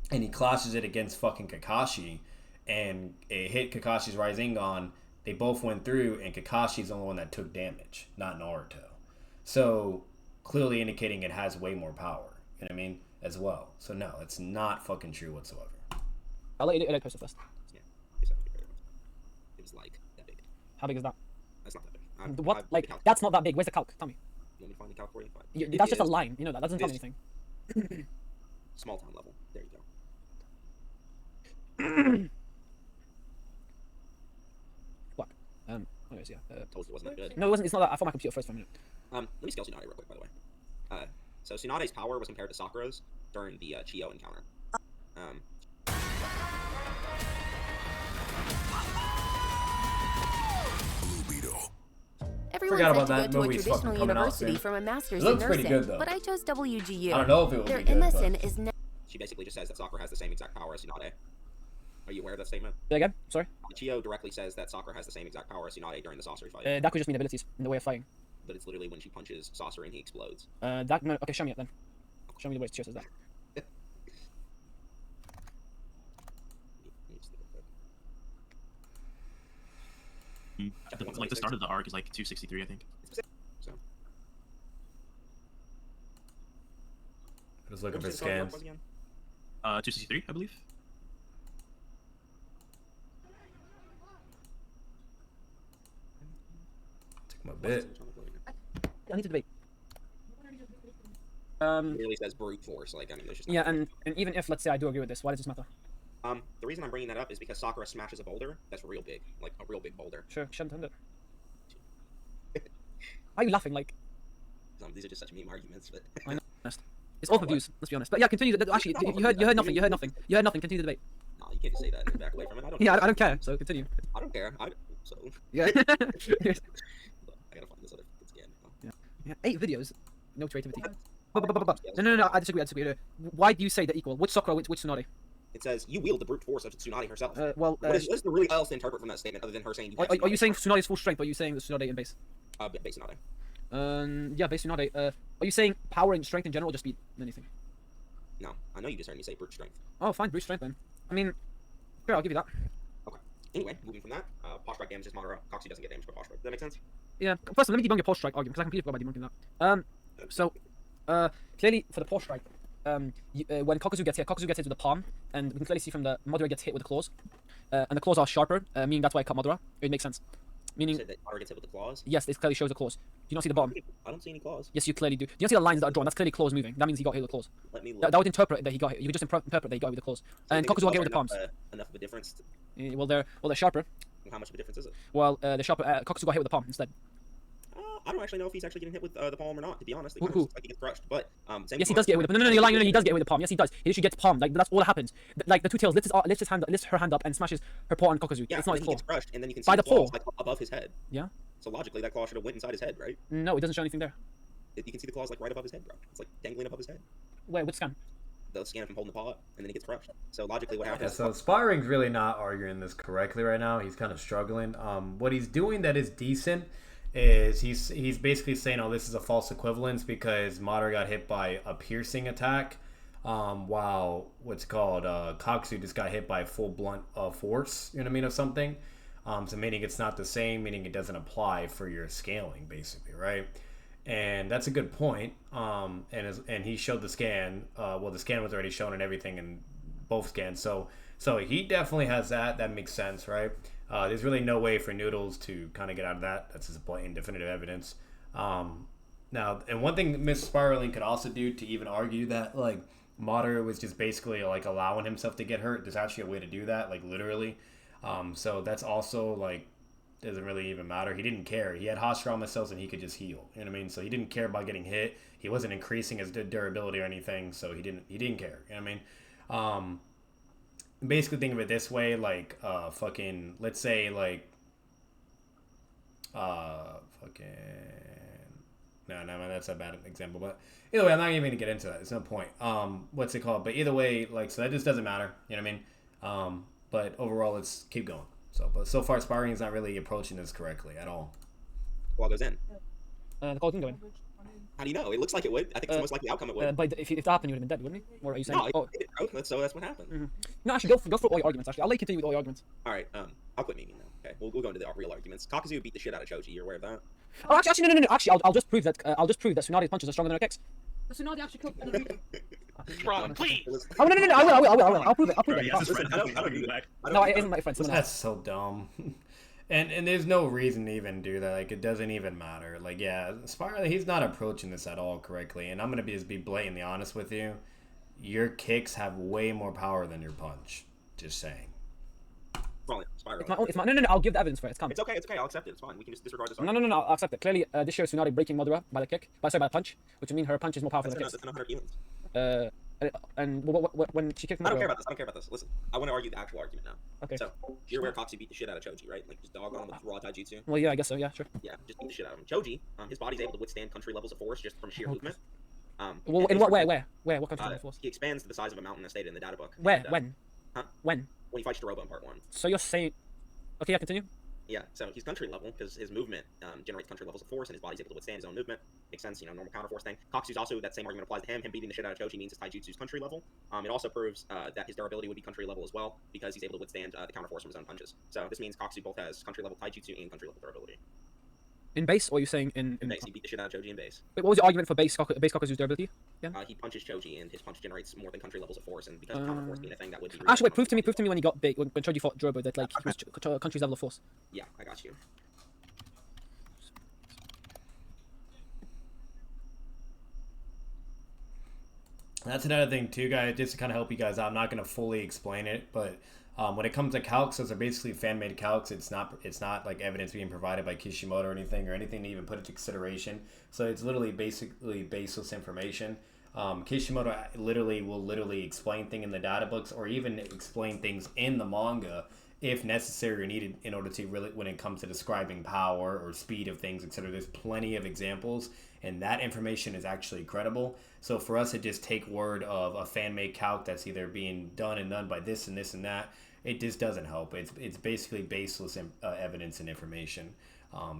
and he clashes it against fucking Kakashi, and it hit Kakashi's Rasengan. They both went through, and Kakashi's the only one that took damage, not Naruto. So clearly indicating it has way more power, you know what I mean, as well. So no, it's not fucking true whatsoever. I'll let you post it first. Yeah, it was like that big. How big is that? That's not that big. What? Like, that's not that big. Where's the calc? Tell me. You want me to find the calc for you? That's just a line. That doesn't tell me anything. Small town level. There you go. What? Anyways, yeah. Told you it wasn't that good. No, it wasn't. It's not that. I thought my computer first for a minute. Let me scale Tsunade real quick, by the way. So Tsunade's power was compared to Sakura's during the Chiyo encounter. Everyone Forgot said about to that. go to a Movie's traditional fucking coming out university soon. from a master's It looks in pretty nursing, good, though. but I chose WGU. I don't know if it would Their be good, MSN but is She basically just says that Sakura has the same exact power as Tsunade. Are you aware of that statement? Say again? Sorry? Chiyo directly says that Sakura has the same exact power as Tsunade during the sorcery fight. That could just mean abilities in the way of fighting. But it's literally when she punches Sorcerer and he explodes. Okay, show me it then. Show me the way Chiyo says that. Like the start of the arc is like 263, I think. So. just looking for scans. 263, I believe. A bit. I need to debate. It really says brute force. Like, I mean, there's just Yeah, and even if, let's say, I do agree with this, why does this matter? The reason I'm bringing that up is because Sakura smashes a boulder that's real big, like a real big boulder. Sure, shouldn't have it. Why are you laughing? Like, These are just such meme arguments, but I know. It's all for views. Let's be honest. But yeah, continue. Actually, you heard nothing. You heard nothing. You heard nothing. Continue the debate. no, you can't just say that and back away from it. I don't. Yeah, I don't care. So continue. I don't care. So Yeah. I gotta find this other scan. Yeah. 8 videos. No creativity. No. I disagree. Why do you say they're equal? Which Sakura? Which Tsunade? It says you wield the brute force of Tsunade herself. What is there really else to interpret from that statement other than her saying? Are you saying Tsunade's full strength? Or are you saying the Tsunade in base? Base Tsunade. Yeah, base Tsunade. Are you saying power and strength in general, or just speed? Anything? No, I know you just heard me say brute strength. Oh, fine, brute strength then. I mean, sure, I'll give you that. Okay. Anyway, moving from that, Posh Strike damages Madara. Kakuzu doesn't get damaged by Posh Strike. Does that make sense? Yeah. First, let me debunk your post strike argument because I completely forgot about debunking that. So, clearly for the post strike, when Kakuzu gets hit with the palm, and we can clearly see from the Madara gets hit with the claws, and the claws are sharper, meaning that's why I cut Madara. It makes sense. Meaning, You said that Madara gets hit with the claws. yes, it clearly shows the claws. Do you not see the bottom? I don't see any claws. Yes, you clearly do. Do you not see the lines that are drawn? That's clearly claws moving. That means he got hit with the claws. Let me look. That would interpret that he got hit. You could just interpret that he got hit with the claws. So And you think Kakuzu will the get hit with the claws palms. are enough of a difference. Well, they're sharper. How much of a difference is it? Well, the sharper. Kakuzu got hit with the palm instead. I don't actually know if he's actually getting hit with the palm or not. To be honest, it Who- kinda who? looks like he gets crushed. But Yes, he does get hit with the palm. No, you're lying. No, he does get hit with the palm. Yes, he does. He literally gets palmed. Like that's all that happens. Like the two tails lifts her hand up and smashes her paw on Kakuzu. Yeah, It's not his he claw. gets crushed, and then you can see By the claws, paw. like above his head. Yeah. So logically, that claw should have went inside his head, right? No, it doesn't show anything there. You can see the claws like right above his head, bro. It's like dangling above his head. Wait, which scan? They'll scan him from holding the paw up, and then he gets crushed. So logically, what Yeah, happens? so Sparring's really not arguing this correctly right now. He's kind of struggling. What he's doing that is decent is he's basically saying, oh, this is a false equivalence because Madara got hit by a piercing attack, while Kakuzu just got hit by a full blunt of force, you know what I mean, of something. So meaning it's not the same, meaning it doesn't apply for your scaling, basically, right? And that's a good point. And he showed the scan. Well, the scan was already shown and everything in both scans. So he definitely has that. That makes sense, right? There's really no way for Noodles to kind of get out of that. That's just blatant definitive evidence. Now, and one thing that Miss Spiraling could also do to even argue that, like, Madara was just basically, like, allowing himself to get hurt. There's actually a way to do that, like, literally. So that's also, like, doesn't really even matter. He didn't care. He had hot trauma cells and he could just heal. You know what I mean? So he didn't care about getting hit. He wasn't increasing his durability or anything. So he didn't care. You know what I mean? Basically think of it this way, like let's say like no, that's a bad example, but either way, I'm not even gonna get into that. There's no point. What's it called? But either way, like, so that just doesn't matter. You know what I mean? But overall, let's keep going. But so far, Sparring is not really approaching this correctly at all. Claw goes in. The call can go in. How do you know? It looks like it would. I think it's the most likely outcome it would. But if that happened, you would have been dead, wouldn't he? Or are you saying? No, Oh, that's what happened. no, actually, go for all your arguments. Actually, I'll let you continue with all your arguments. All right, I'll quit memeing now. Okay, we'll go into the real arguments. Kakuzu beat the shit out of Choji. You're aware of that? Oh, actually, no. Actually, I'll just prove that. Tsunade's punches are stronger than her kicks. Tsunade actually killed. Bro, please. Oh no! I will. I'll prove it. Yeah, this is friend. I don't do that. No, it isn't my friend. Someone That's else. so dumb. And there's no reason to even do that. Like, it doesn't even matter. Like, yeah, Spiraling, he's not approaching this at all correctly. And I'm going to just be blatantly honest with you. Your kicks have way more power than your punch. Just saying. Spiraling. It's my, no. I'll give the evidence for it. It's coming. It's okay. I'll accept it. It's fine. We can just disregard this. No. I'll accept it. Clearly, this shows Tsunade breaking Madara by the kick. By the punch, which would mean her punch is more powerful than her That's kicks. 100 humans. And when she kicked I don't care Madara. about this. Listen, I want to argue the actual argument now. Okay. So, you're aware Kakuzu beat the shit out of Choji, right? Like, just dog on him with raw taijutsu. Well, yeah, I guess so. Yeah, sure. Yeah, just beat the shit out of him. Choji, his body's able to withstand country levels of force just from sheer movement. Well, in what way? Where? What country force? He expands to the size of a mountain as stated in the data book. Where? And, When? Huh? When? When he fights Jiroba in part 1. So you're saying? Okay, yeah, continue. Yeah, so he's country level because his movement generates country levels of force, and his body's able to withstand his own movement. Makes sense, normal counterforce thing. Kakuzu's also, that same argument applies to him. Him beating the shit out of Choji means his taijutsu's country level. It also proves that his durability would be country level as well because he's able to withstand the counterforce from his own punches. So this means Kakuzu both has country level taijutsu and country level durability. In base, or are you saying in Base, he beat the shit out of Choji in base. Wait, what was your argument for base Kakuzu's durability? Yeah. He punches Choji, and his punch generates more than country levels of force, and because of counterforce being a thing, that would be. Actually, wait, prove to me when he got big, when Choji fought Drobo, that like he was country's level of force. Yeah, I got you. That's another thing too, guys. Just to kind of help you guys out, I'm not going to fully explain it, but when it comes to calcs, those are basically fan-made calcs. It's not like evidence being provided by Kishimoto or anything to even put into consideration. So it's literally basically baseless information. Kishimoto will explain things in the data books or even explain things in the manga if necessary or needed in order to really, when it comes to describing power or speed of things, etc. There's plenty of examples, and that information is actually credible. So for us to just take word of a fan-made calc that's either being done by this and this and that, it just doesn't help. It's basically baseless evidence and information.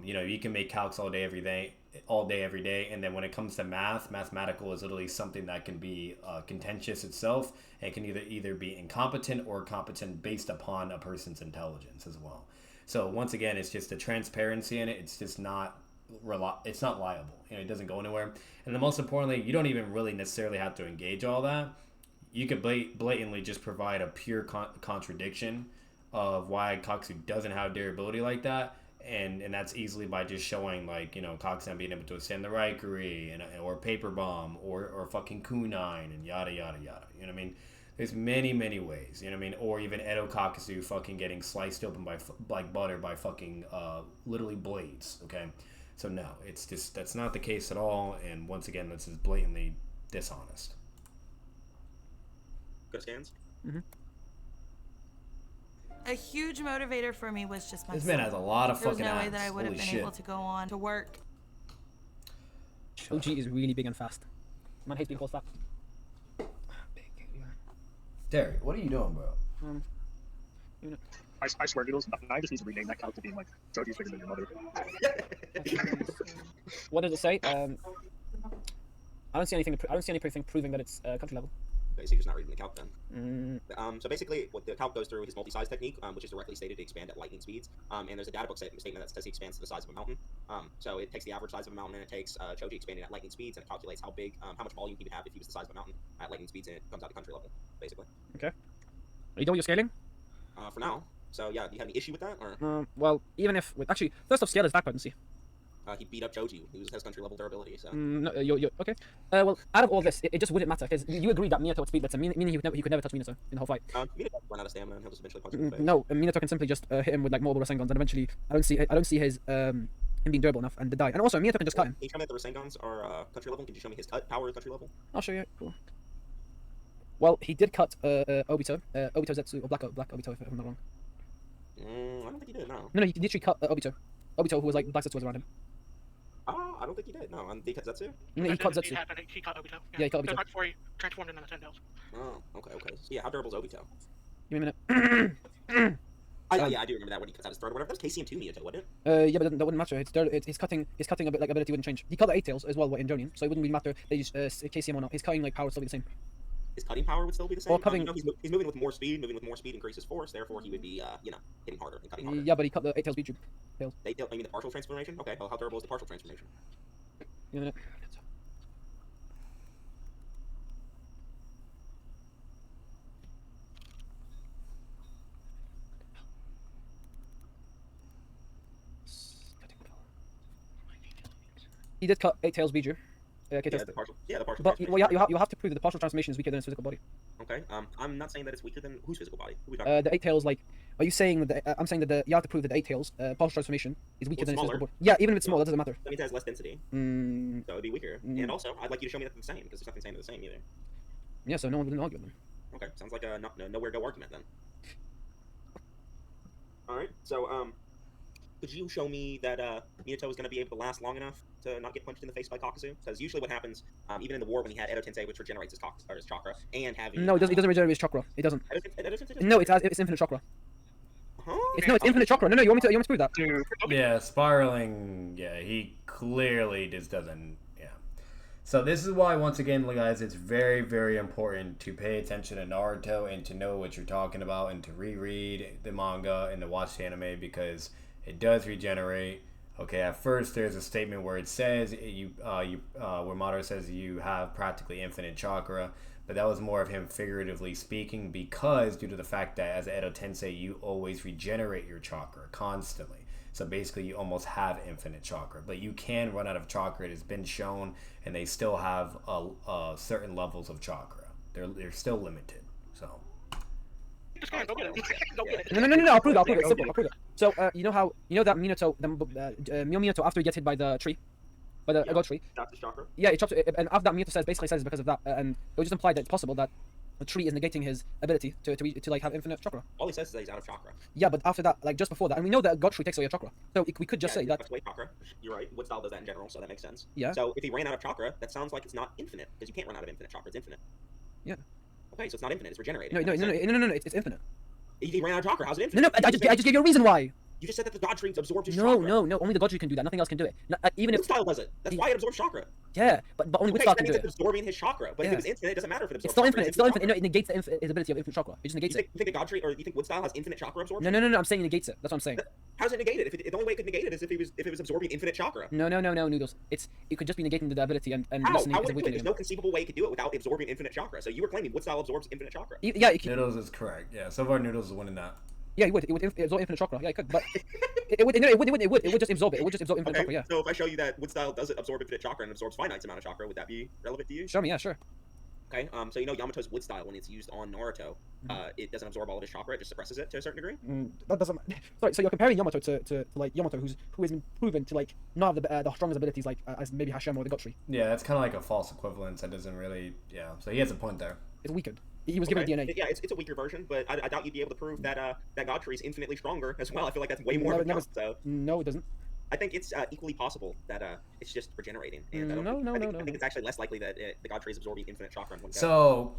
You can make calcs all day, every day, and then when it comes to mathematical is literally something that can be contentious itself, and can either be incompetent or competent based upon a person's intelligence as well. So once again, it's just the transparency in it. It's just not it's not liable. It doesn't go anywhere. And then most importantly, you don't even really necessarily have to engage all that. You could blatantly just provide a pure contradiction of why Kakuzu doesn't have durability like that. And that's easily by just showing, like, Kakuzu being able to withstand the Raikuri or Paper Bomb or fucking Kunai and yada, yada, yada. You know what I mean? There's many, many ways. You know what I mean? Or even Edo Kakuzu fucking getting sliced open by like butter by fucking literally blades. Okay? So no, that's not the case at all. And once again, this is blatantly dishonest. Go to scans. Mm-hmm. A huge motivator for me was just my This son. man has a lot of There was fucking no way abs. that I would have Holy been shit. able to go on to work. Choji is really big and fast. Man hates being called fat. Big, yeah. Derek, what are you doing, bro? I swear, Noodles, I just need to rename that calc to being like, Joji's bigger than your mother. What does it say? I don't see anything. I don't see anything proving that it's country level. Okay, so you're just not reading the calc then. So basically, what the calc goes through is his multi-size technique, which is directly stated to expand at lightning speeds. And there's a data book statement that says he expands to the size of a mountain. So it takes the average size of a mountain, and it takes Choji expanding at lightning speeds, and it calculates how much volume he would have if he was the size of a mountain at lightning speeds, and it comes out to country level, basically. Okay. Are you done with your scaling? For now. So yeah, do you have any issue with that, or Well, even if actually, first off, scale his back potency. he beat up Choji, who has country level durability? So No, you're okay. Well, out of all this, it just wouldn't matter because you agreed that Minato would speed better, meaning he could never touch Minato in the whole fight. Minato run out of stamina, and he'll just eventually punch him in the face. No, Minato can simply just hit him with like multiple Rasengans, and eventually, I don't see his him being durable enough and to die. And also, Minato can just cut him. Can you show me that the Rasengans are country level? Can you show me his cut power is country level? I'll show you. Cool. Well, he did cut Obito, Obito Zetsu, or Black Obito, if I'm not wrong. I don't think he did. No. No, he literally cut Obito, who was like Black Zetsu was around him. I don't think he did. No, he cut Zetsu. No, he cut Zetsu. He cut Obito. Yeah, he cut Obito. Right before he transformed into the Ten Tails. Oh, okay. So yeah, how durable is Obito? Give me a minute. Yeah, I do remember that when he cuts out his throat or whatever. That was KCM2 Minato, wasn't it? Yeah, but that wouldn't matter. His cutting ability wouldn't change. He cut the 8 tails as well in Jonian, so it wouldn't really matter they use KCM or not. His cutting power would still be the same. His cutting power would still be the same. Or cutting- he's moving with more speed. Moving with more speed increases force. Therefore, he would be hitting harder and cutting harder. Yeah, but he cut the 8 tails beat you. I mean the partial transformation. Okay, well, how durable is the partial transformation? Give me a minute. He did cut 8 tails beat you. Okay, The partial. but transformation. you have to prove that the partial transformation is weaker than his physical body. Okay. I'm not saying that it's weaker than whose physical body. Who we talking about? The 8 tails, like, are you saying that? I'm saying that you have to prove that the 8 tails partial transformation is weaker Well, than his smaller. physical body. Yeah, even if it's small, that doesn't matter. That means it has less density, Mm, so it'd be weaker. And also, I'd like you to show me that they're the same because there's nothing saying they're the same either. yeah, so no one wouldn't argue with them. Okay, sounds like a nowhere to go argument then. All right, so could you show me that Minato is going to be able to last long enough to not get punched in the face by Kakuzu? Because usually what happens, even in the war when he had Edo Tensei, which regenerates his chakra, and having No, it doesn't regenerate his chakra. It doesn't. Edo Tensei No, it's infinite chakra. Huh? It's infinite chakra. No, you want me to prove that? Yeah, spiraling. Yeah, he clearly just doesn't. Yeah. So this is why, once again, guys, it's very, very important to pay attention to Naruto and to know what you're talking about and to reread the manga and to watch the anime because it does regenerate. Okay, at first there's a statement where it says where Madara says you have practically infinite chakra, but that was more of him figuratively speaking because due to the fact that as Edo Tensei you always regenerate your chakra constantly. So basically, you almost have infinite chakra, but you can run out of chakra. It has been shown, and they still have certain levels of chakra. They're still limited. So. Just go get it. Go get it. No. I'll prove it. It's simple. I'll prove it. So you know that Minato, Minato after he gets hit by the tree, by the gold tree. Chops his chakra. Yeah, it chops it, and after that Minato basically says because of that, and it would just imply that it's possible that the tree is negating his ability to like have infinite chakra. All he says is that he's out of chakra. Yeah, but after that, like just before that, and we know that God tree takes away your chakra, so we could just say that. Away chakra. You're right. Wood style does that in general, so that makes sense. Yeah. So if he ran out of chakra, that sounds like it's not infinite because you can't run out of infinite chakra. It's infinite. Yeah. Okay, so it's not infinite. It's regenerating. No. It's infinite. He ran out of chakra. How's it infinite? No. I just gave you a reason why. You just said that the God tree absorbed his chakra. No. Only the God tree can do that. Nothing else can do it. Even if Wood style does it. That's why it absorbs chakra. yeah, but only Wood Okay, style that can do means it. it's absorbing his chakra. But if it was infinite, it doesn't matter if it absorbs. It's still chakra. infinite. It's still infinite. No, it negates his ability of infinite chakra. It just negates it. You think the God tree, or you think Wood style has infinite chakra absorption? No. I'm saying it negates it. That's what I'm saying. How's it negated? The only way it could negate it is if it was absorbing infinite chakra. No, Noodles. It could just be negating the ability and How listening would is it do it? weakening There's him. no conceivable way it could do it without absorbing infinite chakra. So you were claiming Wood style absorbs infinite chakra. Yeah, it can, Noodles is correct. Yeah, so far Noodles is winning that. yeah, it would absorb infinite chakra. Yeah, it could, but it would just absorb it. It would just absorb infinite chakra. Yeah. So if I show you that Wood style doesn't absorb infinite chakra and absorbs finite amount of chakra, would that be relevant to you? Show me. Yeah, sure. Okay. So you know Yamato's Wood style, when it's used on Naruto, it doesn't absorb all of his chakra. It just suppresses it to a certain degree. That doesn't. Sorry. So you're comparing Yamato to like Yamato, who has been proven to like not have the strongest abilities like as maybe Hashem or the God tree. Yeah, that's kind of like a false equivalence. That doesn't really. Yeah, so he has a point there. It's weakened. He was given a DNA. Yeah, it's a weaker version, but I doubt you'd be able to prove that that God tree is infinitely stronger as well. I feel like that's way more of a jump. So No, it doesn't. I think it's equally possible that it's just regenerating. And I think it's actually less likely that the God tree is absorbing infinite chakra in one go.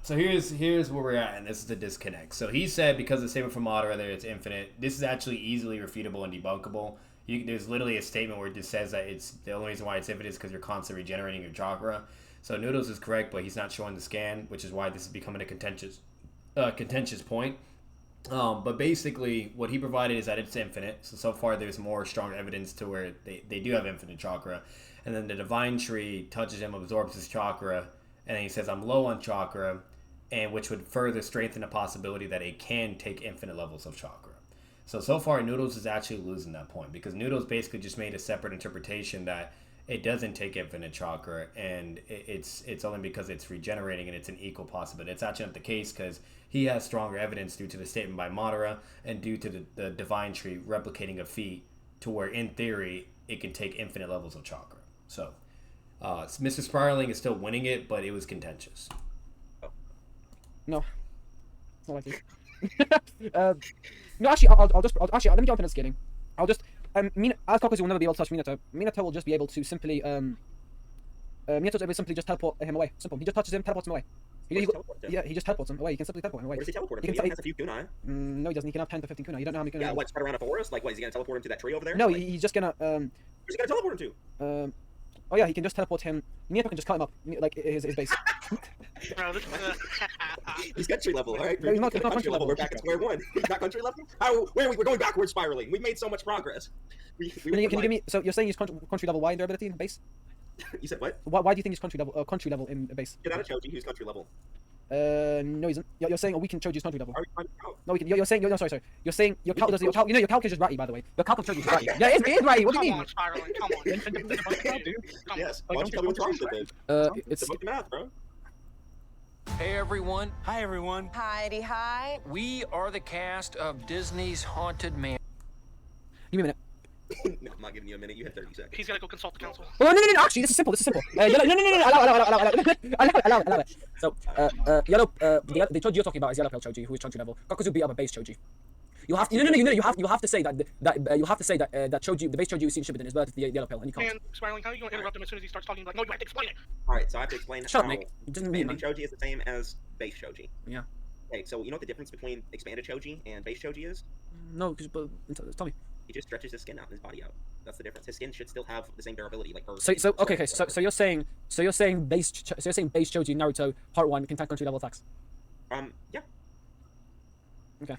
So here's where we're at, and this is the disconnect. So he said because the statement from Madara there it's infinite. This is actually easily refutable and debunkable. There's literally a statement where it just says that it's the only reason why it's infinite is because you're constantly regenerating your chakra. So Noodles is correct, but he's not showing the scan, which is why this is becoming a contentious point. But basically, what he provided is that it's infinite. So far, there's more strong evidence to where they do have infinite chakra. And then the divine tree touches him, absorbs his chakra, and then he says, I'm low on chakra, and which would further strengthen the possibility that it can take infinite levels of chakra. So far, Noodles is actually losing that point, because Noodles basically just made a separate interpretation that it doesn't take infinite chakra, and it's only because it's regenerating and it's an equal possibility. It's actually not the case because he has stronger evidence due to the statement by Madara and due to the divine tree replicating a feat to where, in theory, it can take infinite levels of chakra. So, Mr. Spiraling is still winning it, but it was contentious. No. It's not like this. No, actually, I'll just let me jump into the skating. I'll just as Kakuzu will never be able to touch Minato. Minato will just be able to simply Minato will simply just teleport him away. Simple. He just touches him, teleports him away. He just teleports him away. He can simply teleport him away. Where does he teleport him? He He has a few kunai. No, he doesn't. He can have 10 to 15 kunai. You don't know how many kunai. Yeah, what, spread around a forest? Like, what, is he gonna teleport him to that tree over there? No, like, he's just gonna where's he gonna teleport him to? Oh yeah, he can just teleport him. Minato can just climb up like his base. Bro, this He's country level, all right? No, he's not country level. We're back at square one. He's not country level? Where are we? We're going backwards spiraling. We've made so much progress. Can you give me? So you're saying he's country level? Why in their ability in base? You said what? Why do you think he's country level in base? Get out of Choji, who's country level. No, he isn't. You're saying a weakened Choji's country level. Are we finding out? No, you're saying. No, sorry. You're saying your calc does your calc. You know your calc is just ratty, by the way. Your calc of Choji's ratty. Yeah, it is ratty. What do you come mean? on, spiraling. Come on. Yes. Why don't you tell me what's wrong with it? It's It's about the math, bro. Hey everyone. Hi everyone. Heidi, hi. We are the cast of Disney's Haunted Mansion. give me a minute. No, I'm not giving you a minute. You had 30 seconds. He's gotta go consult the council. Oh no! Actually, this is simple. No. Allow it. So, yellow. The Choji you're talking about is yellow pale Choji, who is country level. Kakuzu beat up a base Choji. You have to. You have to say that that Choji, the base Choji you see in Shippuden is better than the yellow pale, and you can't. And spiraling, how are you gonna interrupt him as soon as he starts talking? Like, no, you have to explain it. Alright, so I have to explain Shut up, how Nick. It doesn't mean expanded Choji is the same as base Choji. Yeah. Okay, so you know what the difference between expanded Choji and base Choji is? No, but tell me. He just stretches his skin out and his body out. That's the difference. His skin should still have the same durability, like hers. So you're saying base Choji Naruto Part 1 can tank country level attacks. Yeah. Okay.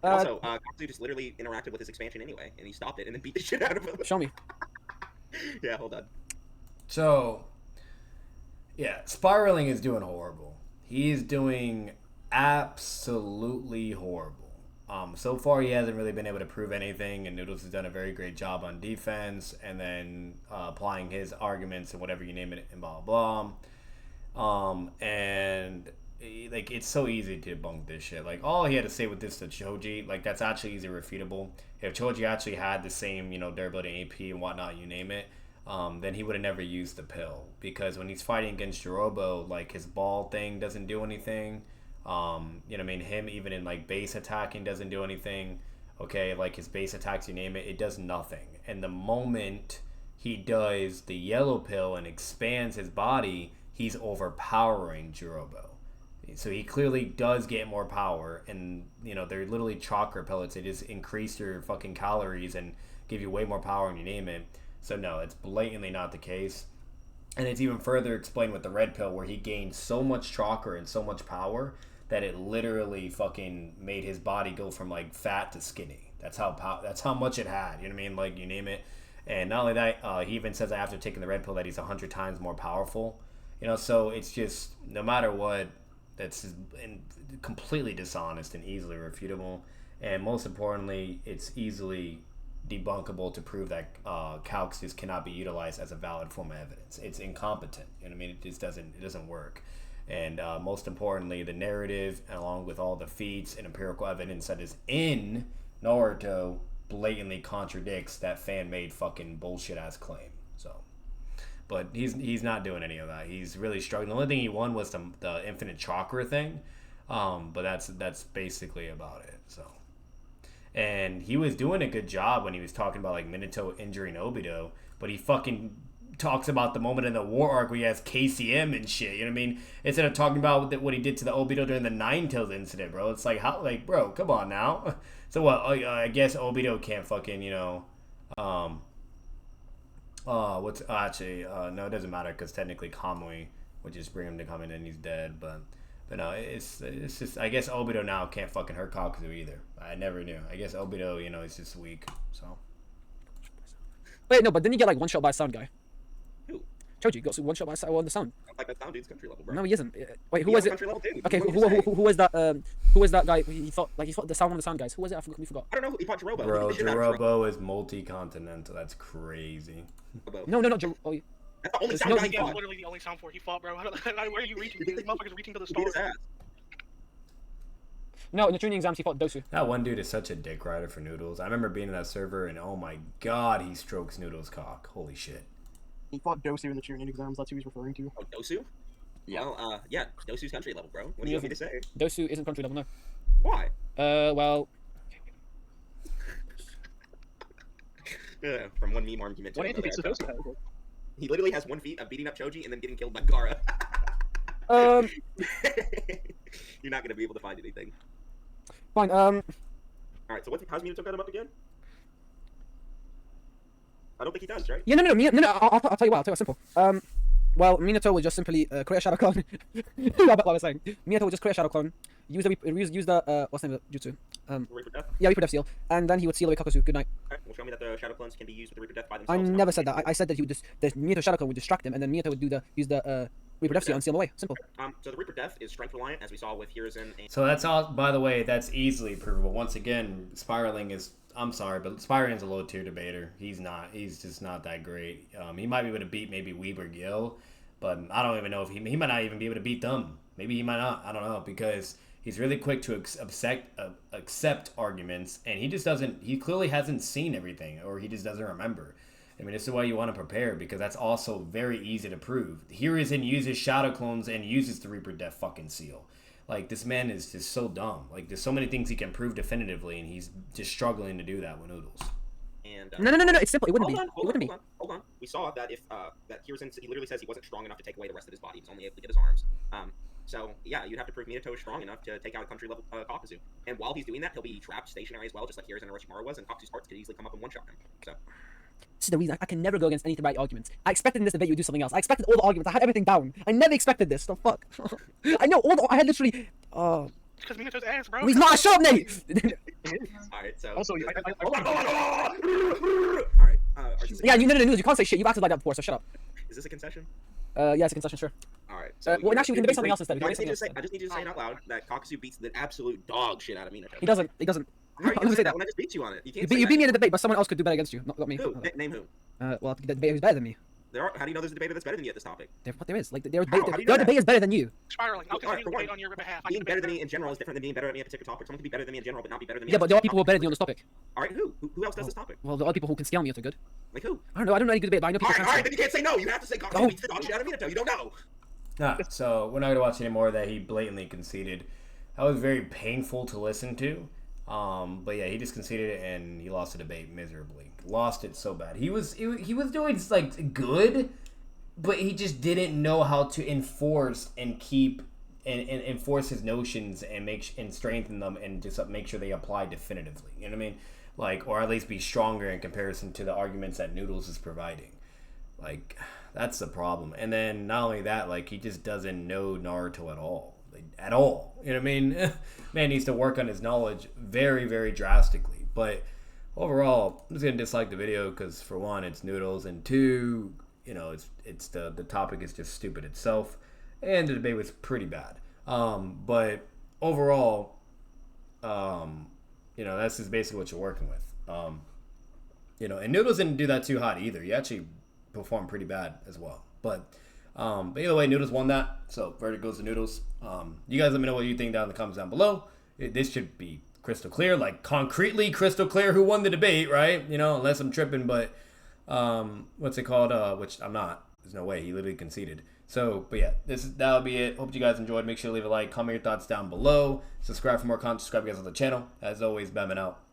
Also, Kakuzu just literally interacted with his expansion anyway, and he stopped it and then beat the shit out of him. Show me. Yeah, hold on. So, yeah, Spiraling is doing horrible. He is doing absolutely horrible. So far, he hasn't really been able to prove anything, and Noodles has done a very great job on defense, and then applying his arguments and whatever you name it, and blah blah. And like it's so easy to debunk this shit. Like all he had to say with this to Choji, like that's actually easily refutable. If Choji actually had the same, durability, AP and whatnot, you name it, then he would have never used the pill. Because when he's fighting against Jirobo, like his ball thing doesn't do anything. Him even in like base attacking doesn't do anything. Okay, like his base attacks, you name it, it does nothing. And the moment he does the yellow pill and expands his body, he's overpowering Jirobo. So he clearly does get more power, and they're literally chakra pellets. They just increase your fucking calories and give you way more power, and you name it. So no, it's blatantly not the case. And it's even further explained with the red pill, where he gained so much chakra and so much power that it literally fucking made his body go from like fat to skinny. That's how much it had. You know what I mean? Like you name it. And not only that, he even says that after taking the red pill that he's 100 times more powerful. So it's just no matter what, that's completely dishonest and easily refutable. And most importantly, it's easily debunkable to prove that calcs just cannot be utilized as a valid form of evidence. It's incompetent. You know what I mean? It just doesn't work. And most importantly, the narrative, along with all the feats and empirical evidence that is in Naruto, blatantly contradicts that fan-made fucking bullshit ass claim. So, but he's not doing any of that. He's really struggling. The only thing he won was the infinite chakra thing, but that's basically about it. So. And he was doing a good job when he was talking about like Minato injuring Obito, but he fucking talks about the moment in the war arc where he has KCM and shit. You know what I mean? Instead of talking about what he did to the Obito during the Nine Tails incident, bro. It's like how, like, bro, come on now. So what? I guess Obito can't fucking, what's actually no, it doesn't matter because technically Kamui would just bring him to come in and he's dead, but no, it's just I guess Obito now can't fucking hurt Kakuzu either. I never knew. I guess Obito, is just weak. So. Wait, no, but didn't he get like one shot by a sound guy? Who? Choji got one shot by the sound. Like that sound dude's country level, bro. No, he isn't. Wait, who was it? Country level dude. Okay, who was that? Who was that guy? He fought the sound one of the sound guys. Who was it? We forgot. I don't know. He fought Jirobo. Bro, Jirobo is multi-continental. That's crazy. No. That's the only sound guy he That's fought. literally the only sound for he fought, bro. Where are you reaching? These motherfuckers reaching to the He beat his stars. ass. No, in the training exams he fought Dosu. That one dude is such a dick rider for Noodles. I remember being in that server and oh my god, he strokes Noodles' cock. Holy shit. He fought Dosu in the cheering exams. That's who he's referring to. Oh, Dosu? Yeah. Well, yeah, Dosu's country level, bro. What do you want me to say? Dosu isn't country level, no. Why? Well. From one meme argument to What another. antics does Dosu have? He literally has one feat of beating up Choji and then getting killed by Gaara. You're not gonna be able to find anything. Fine. Alright, so how's Minato got him up again? I don't think he does, right? Yeah, no. I'll tell you what. It's simple. Well, Minato would just simply create a shadow clone. What I was saying. Minato would just create a shadow clone. Use the what's the name of the jutsu? Reaper Death? Yeah, Reaper Death seal, and then he would seal away Kakuzu. Good night. Okay, well, show me that the Shadow Clones can be used with the Reaper Death by I themselves. never said that. I said that he would just the Minato shadow clone would distract him, and then Minato would use the Reaper Death seal and seal him away. Simple. So the Reaper Death is strength reliant, as we saw with Hiruzen and... So that's all, by the way, that's easily provable. Once again, Spiraling is, I'm sorry, but Spiraling's a low tier debater. He's just not that great. He might be able to beat maybe Weber Gil, but I don't even know if he might not even be able to beat them. Maybe he might not, I don't know, because he's really quick to accept arguments, and he clearly hasn't seen everything, or he just doesn't remember. I mean, this is why you want to prepare, because that's also very easy to prove. Hiruzen uses Shadow Clones and uses the Reaper Death fucking seal. Like, this man is just so dumb. Like, there's so many things he can prove definitively, and he's just struggling to do that with Noodles. And, No. It's simple. It wouldn't be. It wouldn't be. Hold on. We saw that if that Hiruzen, he literally says he wasn't strong enough to take away the rest of his body. He was only able to get his arms. So yeah, you'd have to prove Minato is strong enough to take out a country level Kakuzu. And while he's doing that, he'll be trapped stationary as well, just like Hiruzen and Orochimaru was. And Kakuzu's hearts could easily come up and one-shot him. So. This is the reason I can never go against any right arguments. I expected in this debate you would do something else. I expected all the arguments. I had everything down. I never expected this. The fuck. I know I had literally. Because Minato's ass, bro. He's not a sharp Nate. Alright, so. Also, Hold on. Alright. Yeah, you know the news. You can't say shit. You've acted like that before, so shut up. Is this a concession? Yeah, it's a concession, sure. All right. Well, actually, we can debate something else instead. We can I debate just something else. I just need you to say it out loud that Kakuzu beats the absolute dog shit out of Minato. He doesn't. He doesn't. How are you I'm gonna gonna say say that that. when I just beat you on it? You You can't. beat, say you that. beat me in a debate, but someone else could do better against you, not me. Who? Name who? Well, the debate who's better than me. How do you know there's a debater that's better than you at this topic? There is. Like, their How? How do you know their that? debate is better than you. Spiraling. I'll Alright, continue for to debate one, on your behalf. I Being can better debate than me her. in general is different than being better than me at a particular topic. Someone can be better than me in general, but not be better than me. Yeah, at but a there are people who are better than you on particular this topic. All right, who else does this topic? Well, there are people who can scale me are good. Like who? I don't know. I don't know any good debate, but I know people All can right, scale. then you can't say no. You have to say Kakuzu Oh. beats the dog shit out of Minato. You don't know. Nah, so we're not gonna watch any more of that. He blatantly conceded. That was very painful to listen to. But yeah, he just conceded it and he lost the debate miserably. Lost it so bad. He was doing like good, but he just didn't know how to enforce and keep and enforce his notions and and strengthen them and just make sure they apply definitively. You know what I mean? Like, or at least be stronger in comparison to the arguments that Noodles is providing. Like, that's the problem. And then not only that, like, he just doesn't know Naruto at all. Like, at all. You know what I mean? Man needs to work on his knowledge very, very drastically. But overall, I'm just gonna dislike the video because for one, it's Noodles, and two, you know, it's the topic is just stupid itself, and the debate was pretty bad. But overall, you know, that's just basically what you're working with. You know, and Noodles didn't do that too hot either. He actually performed pretty bad as well. But either way, Noodles won that, so verdict goes to Noodles. You guys let me know what you think down in the comments down below. This should be crystal clear, like concretely crystal clear who won the debate, right? You know, unless I'm tripping, but what's it called? Which I'm not. There's no way. He literally conceded. So, but yeah, that'll be it. Hope you guys enjoyed. Make sure to leave a like, comment your thoughts down below. Subscribe for more content. Subscribe you guys on the channel. As always, Batman out.